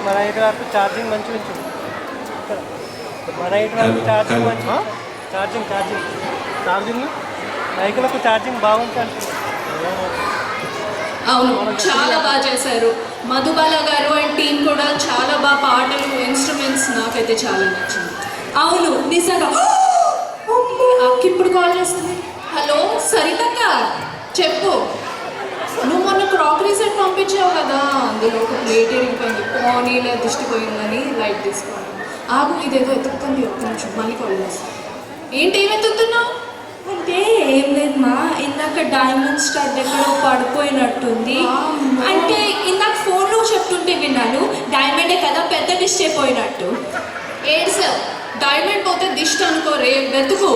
మన ఇటు వరకు ఛార్జింగ్ మంచిగా ఉంటుంది. మన ఇటు వరకు ఛార్జింగ్ మంచిగా ఛార్జింగ్ బైకులకు ఛార్జింగ్ బాగుంటుంది. అవును, చాలా బాగా చేశారు మధుబాల గారు అండ్ టీం కూడా. చాలా బాగా పాటలు, ఇన్స్ట్రుమెంట్స్ నాకైతే చాలా నచ్చింది. అవును, నిజంగా. అక్క ఇప్పుడు కాల్ చేస్తుంది. హలో సరితక్క, చెప్పు. నువ్వు మొన్న క్రాకరీ సెట్ పంపించావు కదా, అందులో ఒక ప్లేట్ ఇరిగిపోయింది, పోనీలో దిష్టిపోయిందని లైట్ తీసుకోండి. ఆగు, ఇదేదో ఎత్తుకుతుంది, ఒక్క నిమిషం మళ్ళీ కాల్ చేస్తాను. ఏంటి ఏం ఎత్తుతున్నావు? అంటే ఏం లేదు మా, ఇందాక డైమండ్ స్టడ్ ఎక్కడో పడిపోయినట్టుంది. అంటే ఇందాక ఫోన్లో చెప్తుంటే విన్నాను, డైమండే కదా పెద్ద డిష్ అయిపోయినట్టు. సార్, డైమండ్ పోతే దిష్టి అనుకోరే, వెతుకు.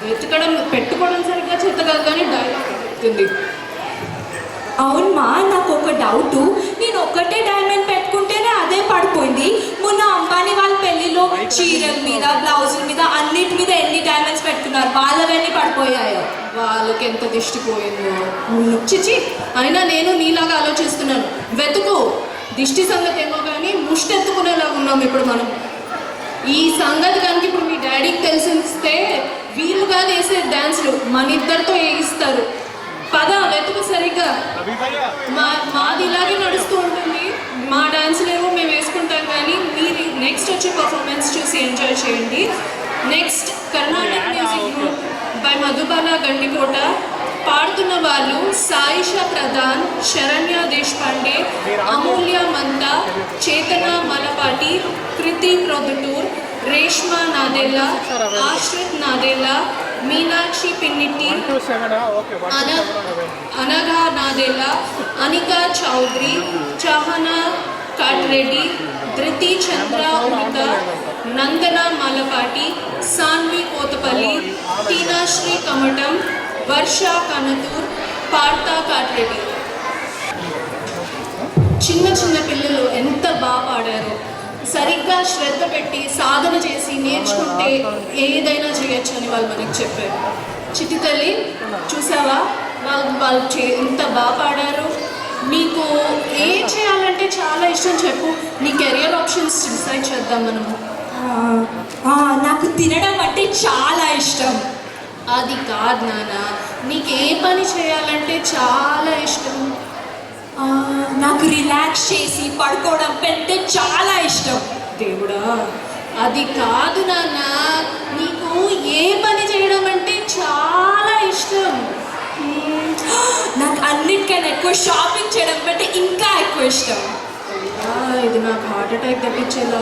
వెతకడం పెట్టుకోవడం సరిగ్గా చేత కాదు కానీ డైమండ్ పెడుతుంది. అవునమ్మా, నాకు ఒక డౌటు. నేను ఒక్కటే డైమండ్ పెట్టుకుంటేనే అదే పడిపోయింది. మొన్న అంబానీ వాళ్ళ పెళ్ళిలో చీరల మీద, బ్లౌజుల మీద, అన్నిటి మీద ఎన్ని డైమండ్స్ పెట్టుకున్నారు, వాళ్ళవన్నీ పడిపోయాయో. వాళ్ళకి ఎంత దిష్టి పోయిందో. చిచి, అయినా నేను నీలాగా ఆలోచిస్తున్నాను. వెతుకు. దిష్టి సంగతి ఏమో కానీ ముష్టి ఎత్తుకునేలాగా ఉన్నాం ఇప్పుడు మనం. ఈ సంగతి కనుక ఇప్పుడు మీ డాడీకి తెలిసిస్తే వీలుగా వేసే డ్యాన్స్లు మన ఇద్దరితో వేయిస్తారు. పద, వెతుకు సరిగ్గా. మాది ఇలాగే నడుస్తూ ఉంటుంది. మా డాన్స్లు ఏమో మేము వేసుకుంటాం కానీ మీరు నెక్స్ట్ వచ్చే పర్ఫార్మెన్స్ చూసి ఎంజాయ్ చేయండి. Next Karnataka music group by Madhubala Gandikota. పాడుతున్న వాళ్ళు సాయిషా ప్రధాన్, శరణ్య దేశపాండే, అమూల్య మంతా, చేతన మలపాటి, కృతి ప్రొద్దుటూర్, రేష్మా నాదెల్లా, ఆశ్రిత్ నాదెల్లా, మీనాక్షి పిన్నిటి, అనఘా నాదెల్లా, అనికా చౌదరి, చహనా కాట్రెడ్డి, ధృతి చంద్ర ఉడిత, నందన మలపాటి, సాన్వి కోతపల్లి, టీనాశ్రీ కమటం, వర్ష కనతూర్, పార్త కాట్రెడ్డి. చిన్న చిన్న పిల్లలు ఎంత బాగా పాడారో. సరిగ్గా శ్రద్ధ పెట్టి సాధన చేసి నేర్చుకుంటే ఏదైనా చేయొచ్చు అని వాళ్ళు మనకి చెప్పారు. చిట్టి తల్లి, చూసావా వాళ్ళు ఎంత బాగా పాడారు. నీకు ఏం చేయాలంటే చాలా ఇష్టం చెప్పు, నీ కెరియర్ ఆప్షన్స్ డిసైడ్ చేద్దాం మనము. నాకు తినడం అంటే చాలా ఇష్టం. అది కాదు నాన్న, నీకు ఏ పని చేయాలంటే చాలా ఇష్టం? నాకు రిలాక్స్ చేసి పడుకోవడం పెడితే చాలా ఇష్టం. దేవుడా, అది కాదు నాన్న, నీకు ఏ పని చేయడం అంటే చాలా ఇష్టం? నాకు అన్నిటికన్నా ఎక్కువ షాపింగ్ చేయడం అంటే ఇంకా ఎక్కువ ఇష్టం. ఇది నాకు హార్ట్ అటాక్ తెప్పించేలా.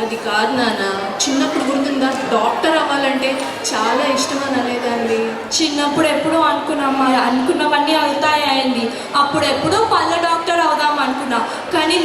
అది కాదు నాన్న, చిన్నప్పుడు గుర్తుందా, డాక్టర్ అవ్వాలంటే చాలా ఇష్టం అని అనేదాన్ని. చిన్నప్పుడు ఎప్పుడో అనుకున్నవన్నీ అవుతాయండి. అప్పుడెప్పుడో పళ్ళ డాక్టర్ అవుదాం అనుకున్నా, కానీ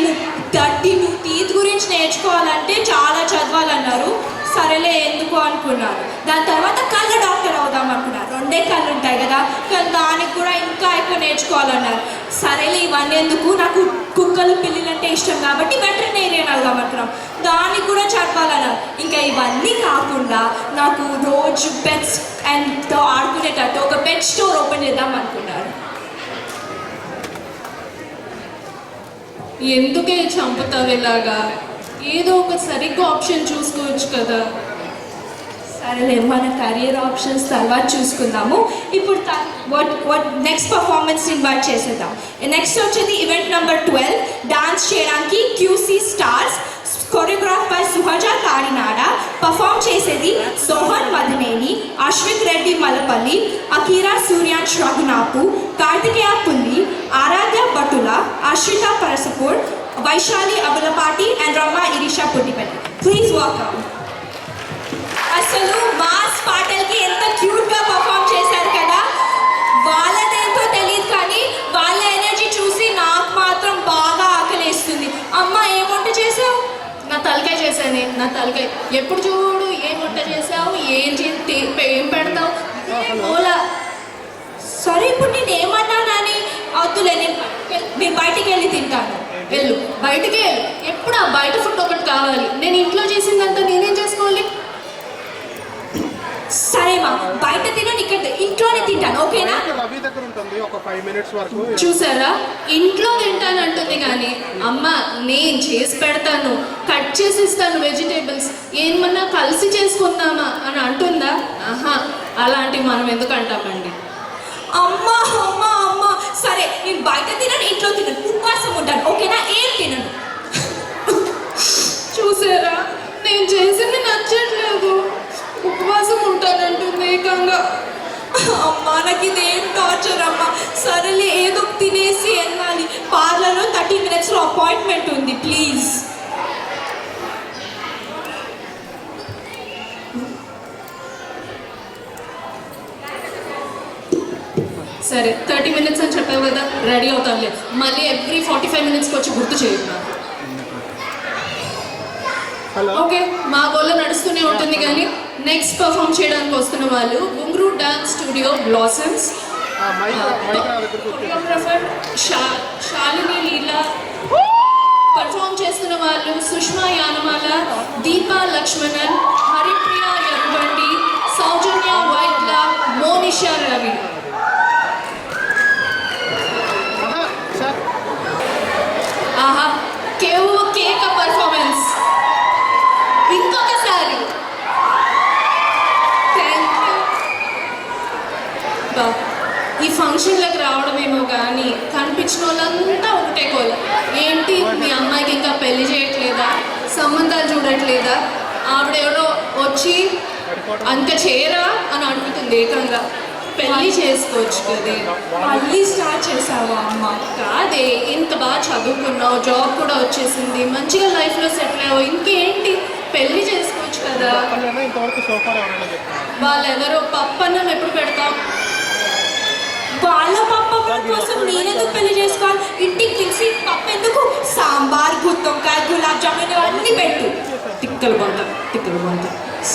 32 టీత్ గురించి నేర్చుకోవాలంటే చాలా చదవాలన్నారు. సరేలే ఎందుకు అనుకున్నాను. దాని తర్వాత కళ్ళ డాక్టర్ అవుదాం అనుకున్నాను. 2 కళ్ళు ఉంటాయి కదా, కానీ దానికి కూడా ఇంకా ఎక్కువ నేర్చుకోవాలన్నారు. సరేలే ఇవన్నీ ఎందుకు, నాకు కుక్కలు పిల్లులు అంటే ఇష్టం కాబట్టి వెటర్నేరియన్ అవుదాం అనుకున్నాం. దానికి కూడా చదవాలన్నారు. ఇంకా ఇవన్నీ కాకుండా నాకు రోజు పెట్స్ అండ్తో ఆడుకునేటట్టు ఒక పెట్ స్టోర్ ఓపెన్ చేద్దాం అనుకున్నారు. ఎందుకే చంపుతావు ఇలాగా? ఏదో ఒక సరిగ్గా ఆప్షన్ చూసుకోవచ్చు కదా. సరేలే, మన కెరియర్ ఆప్షన్స్ తర్వాత చూసుకుందాము. ఇప్పుడు నెక్స్ట్ పర్ఫార్మెన్స్ ఇన్వైట్ చేసేద్దాం. నెక్స్ట్ వచ్చేది ఈవెంట్ నెంబర్ 12. డాన్స్ చేయడానికి QC stars, choreograph by Suhaja Karinada. Perform చేసేది సోహన్ మదనేని, అశ్విక్ రెడ్డి మలపల్లి, అకీరా సూర్యాంష్ రఘునాథు, కార్తికేయ పుల్లి, ఆరాధ్య భటుల, ఆశ్రిత పరసపూర్, Vaishali Abulapati and Ramma Irisha Puttipalli. Please welcome. అసలు మాస్ పాటలకి ఎంత క్యూట్గా పర్ఫామ్ చేశారు కదా. వాళ్ళదేంటో తెలియదు కానీ వాళ్ళ ఎనర్జీ చూసి నాకు మాత్రం బాగా ఆకలేస్తుంది. అమ్మ, ఏం వంట చేసావు? నా తలకాయ చేశానే, నా తలకాయ. ఎప్పుడు చూడు ఏం వంట చేసావు, ఏం పెడతావు, ఓలా. సరే ఇప్పుడు నేను ఏమన్నానని వద్దులే, నేను బయటికి వెళ్ళి తింటాను. వెళ్ళు, బయటికి వెళ్ళు. ఎప్పుడు ఆ బయట ఫుడ్ ఒకటి కావాలి. నేను ఇంట్లో చేసిందంతా నేనేం చేసుకోవాలి? సరే మా, బయట తినను, ఇక్కడ ఇంట్లోనే తింటాను, ఓకేనా? రవి దగ్గర ఉంటుంది ఒక 5 minutes వరకు. చూసారా, ఇంట్లో తింటానంటుంది కానీ అమ్మ నేను చేసి పెడతాను, కట్ చేసి ఇస్తాను వెజిటేబుల్స్, ఏమన్నా కలిసి చేసుకుందామా అని అంటుందా? ఆహా, అలాంటివి మనం ఎందుకు అంటామండి? అమ్మా అమ్మా అమ్మా, సరే నేను బయట తినను, ఇంట్లో తినను, ఉపవాసం ఉంటాను, ఓకేనా? ఏం తినను. చూసారా, నేను చేసింది నచ్చట్లేదు, ఉపవాసం ఉంటానంటుంది ఏకంగా. అమ్మా నాకు ఇదేం టార్చర్ అమ్మా. సరేలే ఏదో తినేసి వెళ్ళాలి, పార్లర్లో 30 minutesలో అపాయింట్మెంట్ ఉంది, ప్లీజ్. సరే 30 minutes అని చెప్పావు కదా, రెడీ అవుతానులే. మళ్ళీ ఎవ్రీ 45 minutesకి వచ్చి గుర్తు చేయదు నాకు. హలో. ఓకే, మా గోల్లో నడుస్తూనే ఉంటుంది కానీ నెక్స్ట్ పర్ఫామ్ చేయడానికి వస్తున్న వాళ్ళు Ghungroo dance studio blossoms, choreographer Shalini Leela. Perform చేస్తున్న వాళ్ళు సుష్మా యానమాల, దీపా లక్ష్మణన్, హరిప్రియ ఎర్రబండి, సౌజన్య వైట్ల, మోనిషా రవి. ఆహా, కేక పర్ఫార్మెన్స్ ఇంకొకసారి. Thank you. ఈ ఫంక్షన్లకు రావడమేమో కానీ కనిపించిన వాళ్ళంతా ఒకటే కోల. ఏంటి మీ అమ్మాయికి ఇంకా పెళ్లి చేయట్లేదా, సంబంధాలు చూడట్లేదా, ఆవిడెవరో వచ్చి అంత చేయరా అని అడుగుతుంది ఏకంగా. పెళ్లి చేసుకోవచ్చు కదే. మళ్ళీ స్టార్ట్ చేసావా అమ్మ? కాదే, ఇంత బాగా చదువుకున్నావు, జాబ్ కూడా వచ్చేసింది, మంచిగా లైఫ్లో సెటిల్ అయ్యావు, ఇంకేంటి పెళ్లి చేసుకోవచ్చు కదా. ఇంతవరకు సోఫాలో ఎవరైనా చెప్తారు వాళ్ళెవరో పప్పన్నం ఎప్పుడు పెడతాం? వాళ్ళ పప్పు కోసం నేనెందుకు పెళ్లి చేసుకోవాలి? ఇంటికి పిలిచి పప్పు ఎందుకు? సాంబార్, గుత్తొంకాయ, గులాబ్ జామున్ అన్నీ పెట్టు. తిక్కలు బంద, తిక్కలు బంద.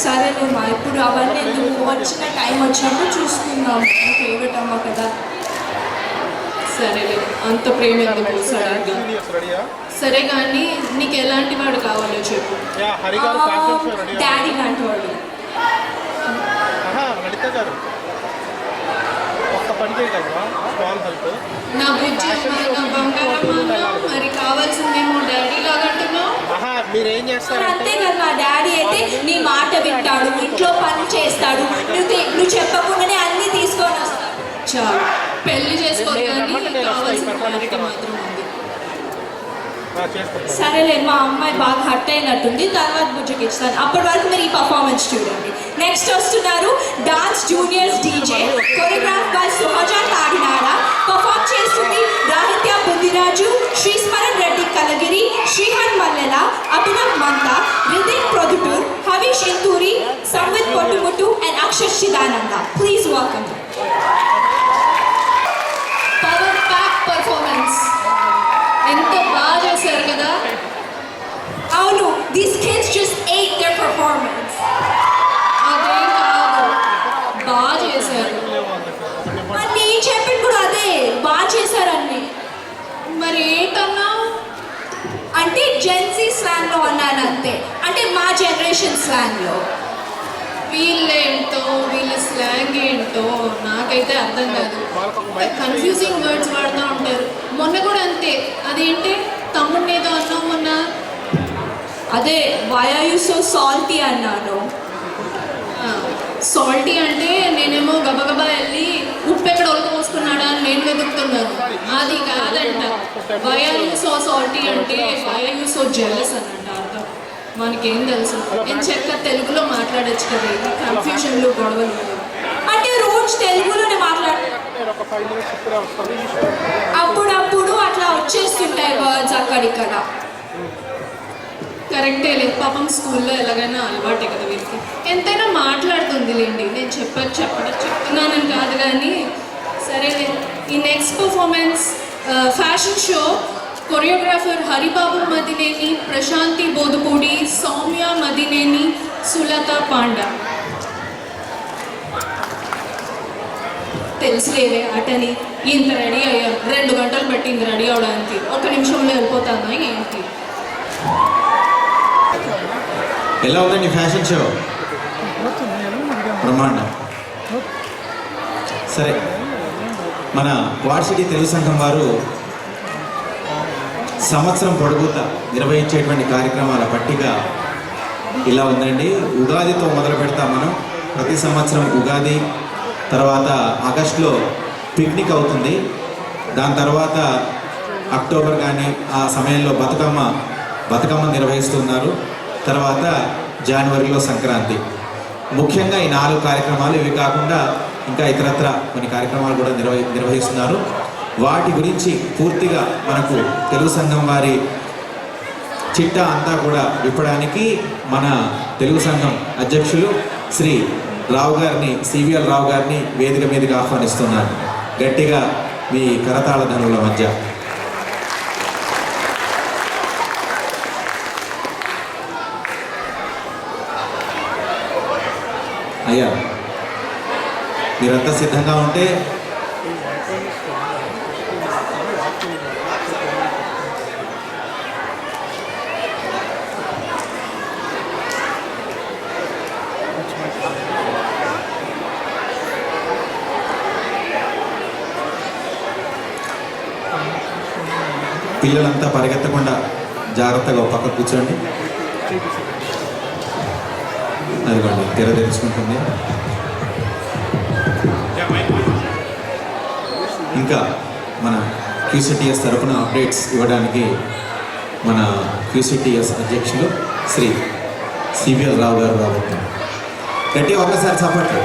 సరేలేమ్మా, ఇప్పుడు అవన్నీ ఎందుకు, వచ్చిన టైం వచ్చినప్పుడు చూసుకుందాం. ఫేవరెట్ అమ్మ కదా. సరేలే, అంత ప్రేమ ఎందుకు సడన్గా? రెడీయా? సరే కానీ నీకు ఎలాంటి వాడు కావాలో చెప్పు. హరి గారు ఫ్యాషన్ షో రెడీ. డాడీ లాంటి వాడు. లలిత గారు ఒక్క పని చేయగలరా? Small help. నా బుజ్జి అమ్మ, నా బంగారమ్మ, మరి కావాల్సిందేమో డాడీ లాగంటున్నావు. మీరేం చేస్తారు? అంతే కదా, మా డాడీ అయితే నీ మాట వింటాడు, ఇంట్లో పని చేస్తాడు, నువ్వు చెప్పకుండానే అన్ని తీసుకొని వస్తాడు. చాలు, పెళ్లి చేసుకోవడానికి కావాల్సిన క్వాలిటీ మాత్రం ఉంది. సరేలే, మా అమ్మాయి బాగా హర్ట్ అయినట్టుంది, తర్వాత బుజ్జకి ఇస్తాను. అప్పటి వరకు మీరు ఈ పర్ఫార్మెన్స్ చూడండి. నెక్స్ట్ వస్తున్నారు dance juniors DJ, choreograph by Suhaja Tadinada. Perform చేస్తుంది Rahitya Buddhiraju, Sreesmaran Reddy Kalagiri, Srihan Mallela, Abhinav Mantha, Ridhin Proddutur, Harish Inturi, Samvith Pottumuttu and Akshar Chidananda. Please welcome. Power pack performance ఎంత బాగా చేశారు కదా. అవును, these kids just ate their performance. అదే కాదు, బాగా చేశారు. అన్నీ చెప్పింది కూడా అదే, బాగా చేశారని. మరి ఏంటన్నా? అంటే జెన్సీ స్లాంగ్లో అన్నాను అంతే, అంటే మా జనరేషన్ స్లాంగ్లో. వీళ్ళేంటో వీళ్ళ స్లాంగ్ ఏంటో నాకైతే అర్థం కాదు. కన్ఫ్యూజింగ్ వర్డ్స్ వాడుతూ ఉంటారు. మొన్న కూడా అంతే, అదేంటి తమ్ముడిని ఏదో అన్నావు మొన్న. అదే why are you so salty అన్నాను. సాల్టీ అంటే నేనేమో గబగబా వెళ్ళి ఉప్పు ఎక్కడ పోసుకున్నాడా అని నేను వెతుకుతున్నాను. అది కాదంట. Why are you so salty అంటే why are you so jealous అని అంట అర్థం. మనకేం తెలుసు, నేను చెక్క తెలుగులో మాట్లాడచ్చు కదా, కన్ఫ్యూజన్లు గొడవలు. అంటే రోజు తెలుగులోనే ఒక 5 minutes ఇప్పుడే వస్తుంది. అప్పుడప్పుడు అట్లా వచ్చేస్తుంటాయి వర్డ్స్ అక్కడిక్కడ. కరెక్టే లేదు, పాపం స్కూల్లో ఎలాగైనా అలవాటే కదా వీరికి. ఎంతైనా మాట్లాడుతుంది లేండి, నేను చెప్తున్నానని కాదు కానీ. సరే, ఈ next performance fashion show, choreographer Haribabu Madineni, Prashanthi Bodhapudi, Sowmya Madineni, Sulatha Panda. తెలుసులేవే ఆటని ఇంత రెడీ అయ్యాను 2 గంటలు పట్టింది రెడీ అవడానికి 1 నిమిషంలో వెళ్ళిపోతాను ఏంటి ఎలా ఉందండి ఫ్యాషన్ షో? బ్రహ్మాండం. సరే, మన క్వాడ్ సిటీ తెలుగు సంఘం వారు సంవత్సరం పొడుగుతా నిర్వహించేటువంటి కార్యక్రమాల పట్టిక ఇలా ఉందండి. ఉగాదితో మొదలు పెడతాం మనం. ప్రతి సంవత్సరం ఉగాది తర్వాత ఆగస్టులో పిక్నిక్ అవుతుంది. దాని తర్వాత అక్టోబర్ కానీ ఆ సమయంలో బతుకమ్మ నిర్వహిస్తున్నారు. తర్వాత జనవరిలో సంక్రాంతి. ముఖ్యంగా ఈ 4 కార్యక్రమాలు. ఇవి కాకుండా ఇంకా ఇతరత్ర కొన్ని కార్యక్రమాలు కూడా నిర్వహిస్తున్నారు. వాటి గురించి పూర్తిగా మనకు తెలుగు సంఘం వారి చిట్టా అంతా కూడా విప్పడానికి మన తెలుగు సంఘం అధ్యక్షులు శ్రీ రావు గారిని, సివిఎల్ రావు గారిని వేదిక మీదకి ఆహ్వానిస్తున్నాను. గట్టిగా మీ కరతాళ ధనుల మధ్య. అయ్యా, మీరంతా సిద్ధంగా ఉంటే పిల్లలంతా పరిగెత్తకుండా జాగ్రత్తగా పక్క కూర్చోండి. అదిగోండి తెర తెరుచుకుంటుంది. ఇంకా మన క్యూసిటిఎస్ తరఫున అప్డేట్స్ ఇవ్వడానికి మన క్యూసిటిఎస్ అధ్యక్షులు శ్రీ సివిఎల్ రావు గారు రాబోతున్నారు. గట్టిగా ఒకసారి చప్పట్లు.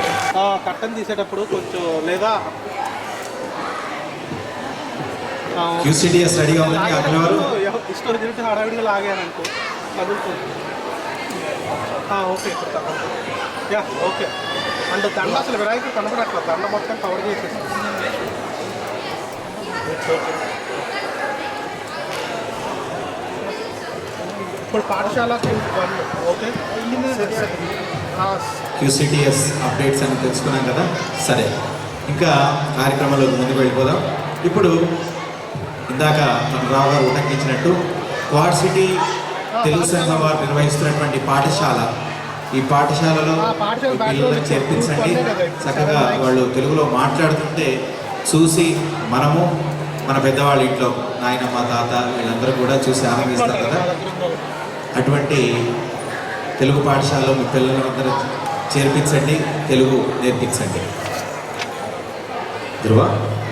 కట్టన్ తీసేటప్పుడు కొంచెం లేదా క్యూసిటిఎస్ రెడీగా ఉందండి. అక్కడెవరు ఇష్టం తిరిగి హడావిడిగా లాగాననుకో కదులుతుంది. Okay yeah okay. అంటే దండ అసలు వినాయకుడు కనబడట్లేదు. దండ మొత్తం కవర్ చేసేసి ఇప్పుడు పాఠశాల ఓకే. క్యూసిటిఎస్ అప్డేట్స్ అని తెలుసుకున్నాం కదా. సరే, ఇంకా కార్యక్రమంలోకి ముందుకు వెళ్ళిపోదాం. ఇప్పుడు ఇందాక మన రావు గారు ఉటంకించినట్టు క్వాడ్ సిటీ తెలుగు సంఘం వారు నిర్వహిస్తున్నటువంటి పాఠశాల. ఈ పాఠశాలలో పిల్లలను చేర్పించండి. చక్కగా వాళ్ళు తెలుగులో మాట్లాడుతుంటే చూసి మనము మన పెద్దవాళ్ళ ఇంట్లో నాయనమ్మ తాత వీళ్ళందరూ కూడా చూసి ఆనందిస్తారు కదా. అటువంటి తెలుగు పాఠశాలలో మీ పిల్లలందరూ చేర్పించండి, తెలుగు నేర్పించండి. ధృవ,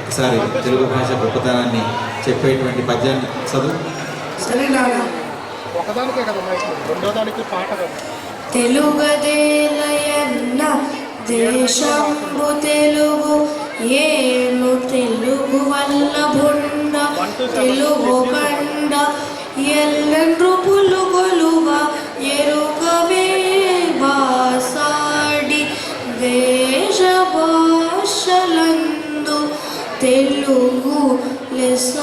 ఒకసారి తెలుగు భాష గొప్పతనాన్ని చెప్పేటువంటి పద్యాన్ని చదువు. ఒకదానికే కదా రెండో దానికి పాట కదా. తెలుగదేలయన్న దేశంబు తెలుగు ఏను తెలుగు వల్ల బుండ తెలుగు కండ ఎల్లెండ్రు పులుగొలువ ఎరుగవే బాసాడి దేశ భాషలందు తెలుగు లెస్స.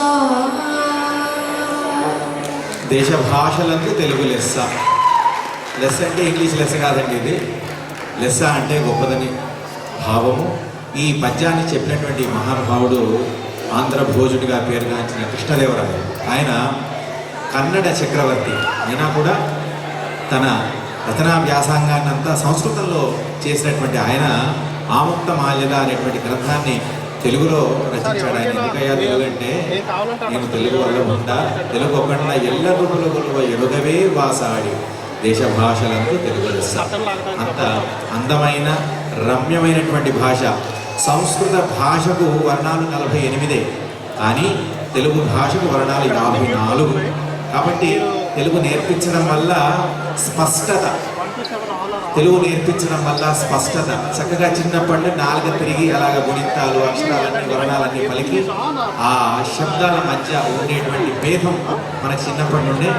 దేశ భాషలందు తెలుగు లెస్స. లెస్స అంటే ఇంగ్లీష్ లెస్స కాదండి, ఇది లెస్స అంటే గొప్పదని భావము. ఈ పద్యాన్ని చెప్పినటువంటి మహానుభావుడు ఆంధ్ర భోజుడిగా పేరుగాంచిన కృష్ణదేవరాయలు. ఆయన కన్నడ చక్రవర్తి అయినా కూడా తన రచనా వ్యాసంగాన్ని అంతా సంస్కృతంలో చేసినటువంటి ఆయన ఆముక్త మాల్యద అనేటువంటి గ్రంథాన్ని తెలుగులో రచించాడు. ఆయన ఎందుకయ్యా తెలుగు అంటే, నేను తెలుగు వల్ల ఉంటా తెలుగు ఒకళ్ళ ఎల్ల రూపుల గొలువ ఎలుగవే వాసాడి దేశ భాషలందు తెలుగు లెస్స. అంత అందమైన రమ్యమైనటువంటి భాష. సంస్కృత భాషకు వర్ణాలు 48, కానీ తెలుగు భాషకు వర్ణాలు 54. కాబట్టి తెలుగు నేర్పించడం వల్ల స్పష్టత, చక్కగా చిన్నప్పటి నాలుగ తిరిగి అలాగ గుణింతాలు అక్షరాలన్నీ వర్ణాలన్నీ పలికి ఆ శబ్దాల మధ్య ఉండేటువంటి భేదం మనకు చిన్నప్పటి నుండే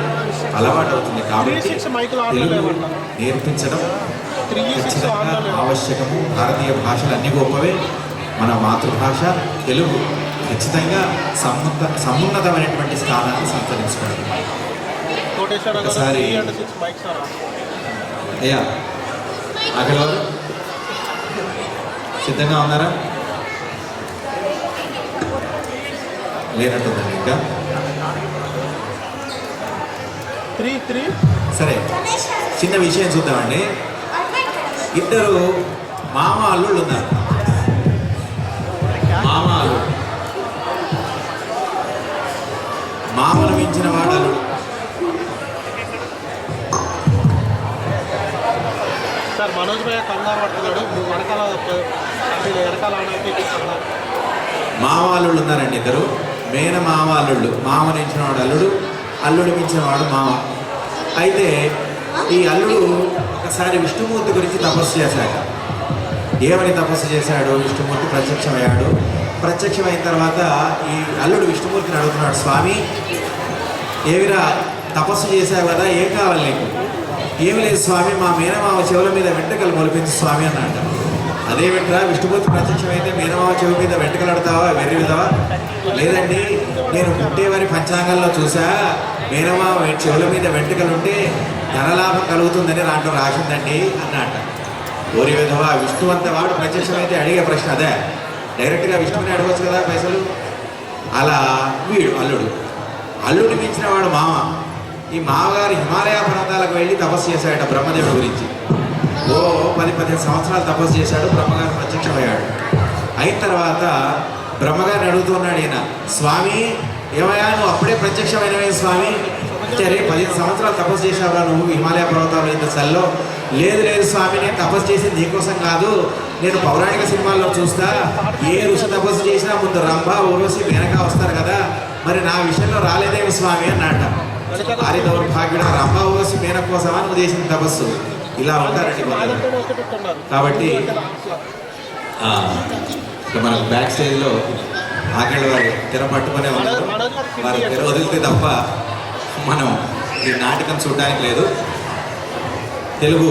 అలవాటు అవుతుంది. కాబట్టి తెలుగు నేర్పించడం ఖచ్చితంగా ఆవశ్యకము. భారతీయ భాషలు అన్ని గొప్పవే, మన మాతృభాష తెలుగు ఖచ్చితంగా సమున్నతమైనటువంటి స్థానాన్ని సంతరించుకుంటుంది. ఒకసారి అయ్యా అక్కడ సిద్ధంగా ఉన్నారా? లేనట్టుందండి ఇంకా. 3 సరే, చిన్న విషయం చూద్దామండి. ఇద్దరు మామ అల్లుళ్ళు ఉన్నారు. మామ అల్లుడు, మామను మించిన వాడు అల్లుడు. సార్ మనోజ్ భయ్య కంగారు పడుతున్నాడు. నువ్వు వెనకాల మామ అల్లుళ్ళు ఉన్నారండి ఇద్దరు. మేన మామ అల్లుళ్ళు. మామ మించిన వాడు అల్లుడు, అల్లుడు మించిన వాడు మామ. అయితే ఈ అల్లుడు ఒకసారి విష్ణుమూర్తి గురించి తపస్సు చేశాడు. ఏమని తపస్సు చేశాడు? విష్ణుమూర్తి ప్రత్యక్షమయ్యాడు. ప్రత్యక్షమైన తర్వాత ఈ అల్లుడు విష్ణుమూర్తిని అడుగుతున్నాడు, స్వామి ఏమిరా తపస్సు చేశావు కదా, ఏం కావాలి నీకు? ఏమి లేదు స్వామి, మా మేనమామ చెవుల మీద వెంట్రుకలు మొలిపించు స్వామి అన్నాడు. అదేమిట్రా, విష్ణుమూర్తి ప్రత్యక్షమైతే మేనమామ చెవి మీద వెంట్రుకలు అడతావా, వెర్రి విధవా? లేదండి, నేను పుట్టేవారి పంచాంగంలో చూసా, మేనమామ చెవుల మీద వెంట్రుకలు ఉంటే ధనలాభం కలుగుతుందని దాంట్లో రాసిందండి అన్నట్ట. ఓరి విధవా, విష్ణువంత వాడు ప్రత్యక్షమైతే అడిగే ప్రశ్న అదే, డైరెక్ట్గా విష్ణువుని అడగవచ్చు కదా పైసలు. అలా వీడు అల్లుడు, అల్లుడిని మించిన వాడు మామ. ఈ మామగారు హిమాలయ పర్వతాలకు వెళ్ళి తపస్సు చేశాడట బ్రహ్మదేవుడి గురించి. ఓ 10-15 సంవత్సరాలు తపస్సు చేశాడు. బ్రహ్మగారు ప్రత్యక్షమయ్యాడు. అయిన తర్వాత బ్రహ్మగారిని అడుగుతున్నాడు ఈయన, స్వామి ఏమయ్యా నువ్వు అప్పుడే ప్రత్యక్షమైనవే స్వామి? సరే 15 సంవత్సరాలు తపస్సు చేశావురా నువ్వు హిమాలయ పర్వతాలు ఇంత చల్లో? లేదు స్వామి, నేను తపస్సు చేసింది నీకోసం కాదు, నేను పౌరాణిక సినిమాల్లో చూస్తా, ఏ ఋషి తపస్సు చేసినా ముందు రంభ ఊర్వశి మేనక వస్తారు కదా, మరి నా విషయంలో రాలేదేమి స్వామి అన్నట. ఆరి దౌర్భాగ్యుడ, రంభ ఊర్వశి మేనక కోసమా నువ్వు చేసిన తపస్సు? ఇలా ఉంటారండి కొందరు. కాబట్టి మనకు బ్యాక్ స్టేజ్లో ఆకలి వారు తెర పట్టుకునే ఉన్నారు. వారు తెర వదిలితే తప్ప మనం ఈ నాటకం చూడడానికి లేదు. తెలుగు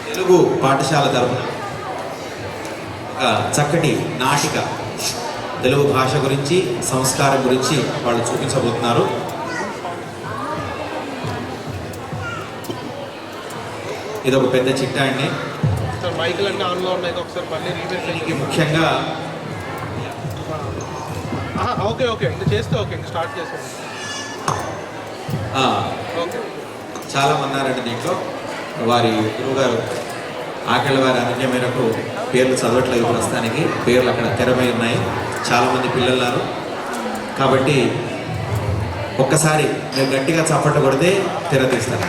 తెలుగు పాఠశాల తరపున ఒక చక్కటి నాటిక తెలుగు భాష గురించి, సంస్కారం గురించి వాళ్ళు చూపించబోతున్నారు. ఇది ఒక పెద్ద చిట్టా అండి. దీనికి ముఖ్యంగా ఓకే ఇంకా చేస్తే ఇంకా స్టార్ట్ చేస్తాను. చాలా మంది ఉన్నారండి దీంట్లో. వారి గురువుగారు ఆకలి వారి అనుజ్ఞ మేరకు పేర్లు చదవట్లేదు ప్రస్తుతానికి. పేర్లు అక్కడ తెరమై ఉన్నాయి. చాలామంది పిల్లలు ఉన్నారు. కాబట్టి ఒక్కసారి మీరు గట్టిగా చప్పట్లు కొడితే తెర తీస్తారు.